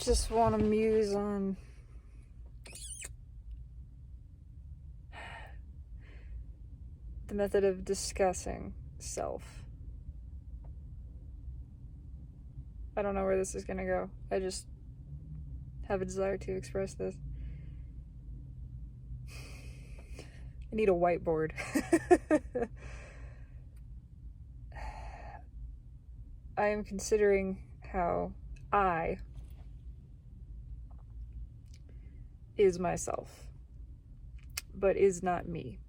just want to muse on the method of discussing self. I don't know where this is going to go. I just have a desire to express this. I need a whiteboard. I am considering how I is myself, but is not me.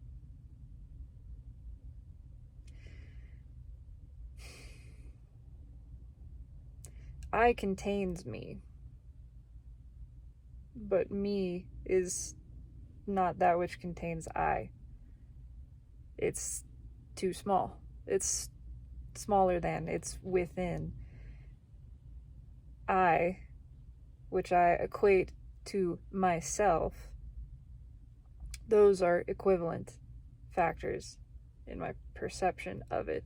I contains me, but me is not that which contains I. It's too small. It's smaller than, it's within. I, which I equate to myself, those are equivalent factors in my perception of it.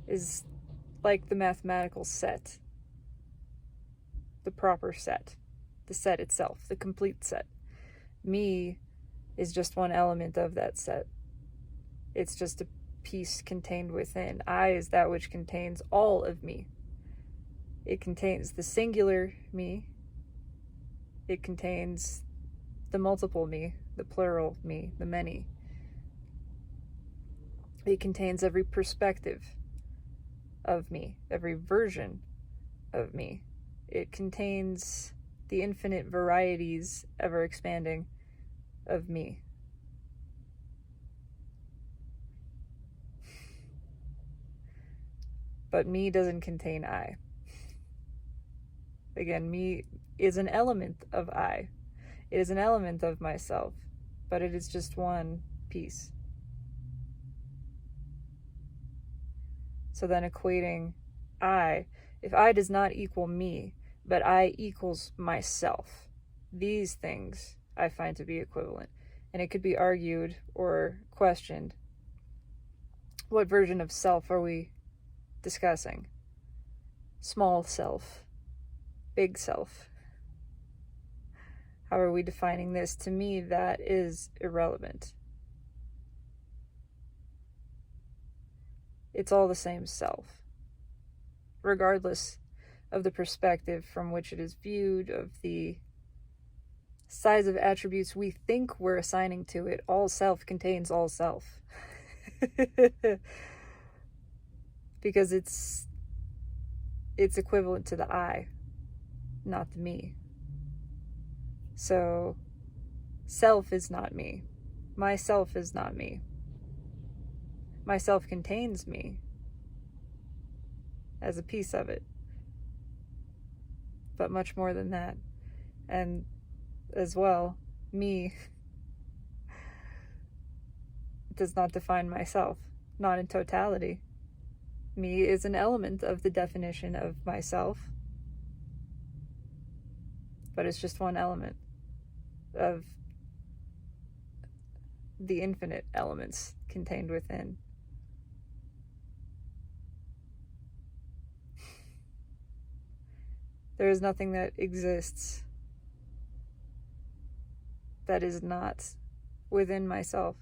Is like the mathematical set, the proper set, the set itself, the complete set. Me is just one element of that set. It's just a piece contained within. I is that which contains all of me. It contains the singular me. It contains the multiple me, the plural me, the many. It contains every perspective of me, every version of me. It contains the infinite varieties, ever expanding, of me. But me doesn't contain I. Again, me is an element of I. It is an element of myself, but it is just one piece. So then equating I, if I does not equal me, but I equals myself, these things I find to be equivalent. And it could be argued or questioned, what version of self are we discussing? Small self, big self. How are we defining this? To me, that is irrelevant. It's all the same self, regardless of the perspective from which it is viewed, of the size of attributes we think we're assigning to it. All self contains all self. Because it's equivalent to the I, not the me. So self is not me. Myself is not me. Myself contains me as a piece of it, but much more than that. And as well, me does not define myself, not in totality. Me is an element of the definition of myself, but it's just one element of the infinite elements contained within. There is nothing that exists that is not within myself.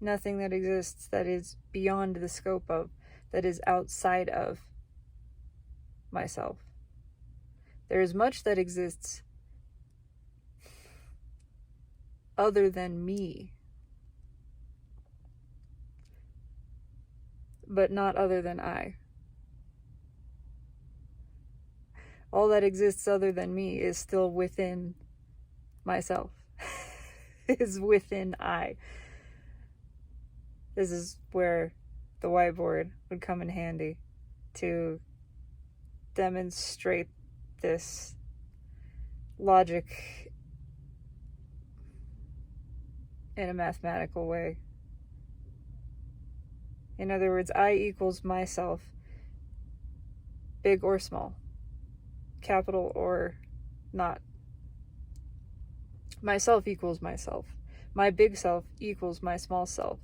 Nothing that exists that is beyond the scope of, that is outside of myself. There is much that exists other than me, but not other than I. All that exists other than me is still within myself, is within I. This is where the whiteboard would come in handy to demonstrate this logic in a mathematical way. In other words, I equals myself, big or small, capital or not. Myself equals myself. My big self equals my small self.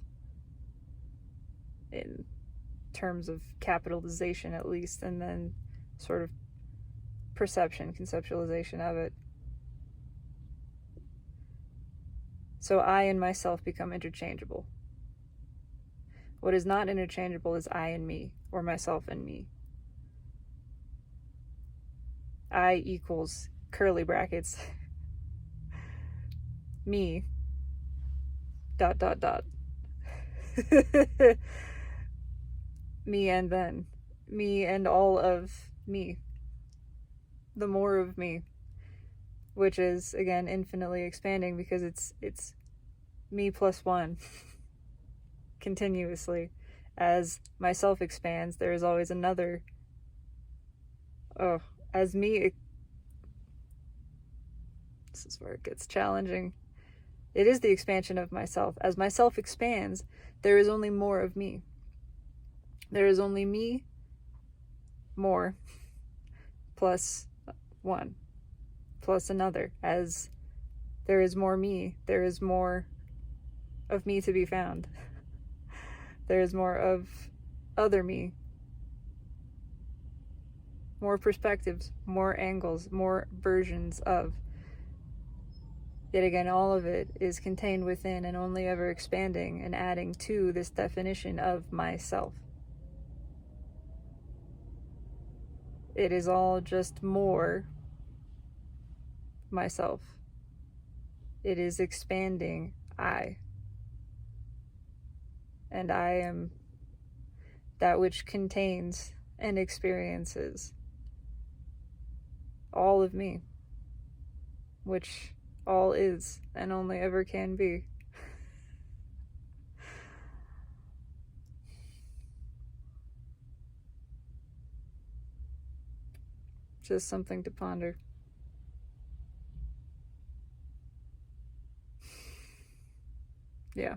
In terms of capitalization at least, and then sort of perception, conceptualization of it. So I and myself become interchangeable. What is not interchangeable is I and me, or myself and me. I equals curly brackets me dot dot dot me and then me and all of me, the more of me, which is again infinitely expanding because it's me+1 continuously. As myself expands, there is always another. As me, this is where it gets challenging. It is the expansion of myself. As myself expands, there is only more of me. There is only me more plus one plus another. As there is more me, there is more of me to be found. There is more of other me. More perspectives, more angles, more versions of. Yet again, all of it is contained within and only ever expanding and adding to this definition of myself. It is all just more myself. It is expanding I. And I am that which contains and experiences all of me, which all is and only ever can be. Just something to ponder. Yeah.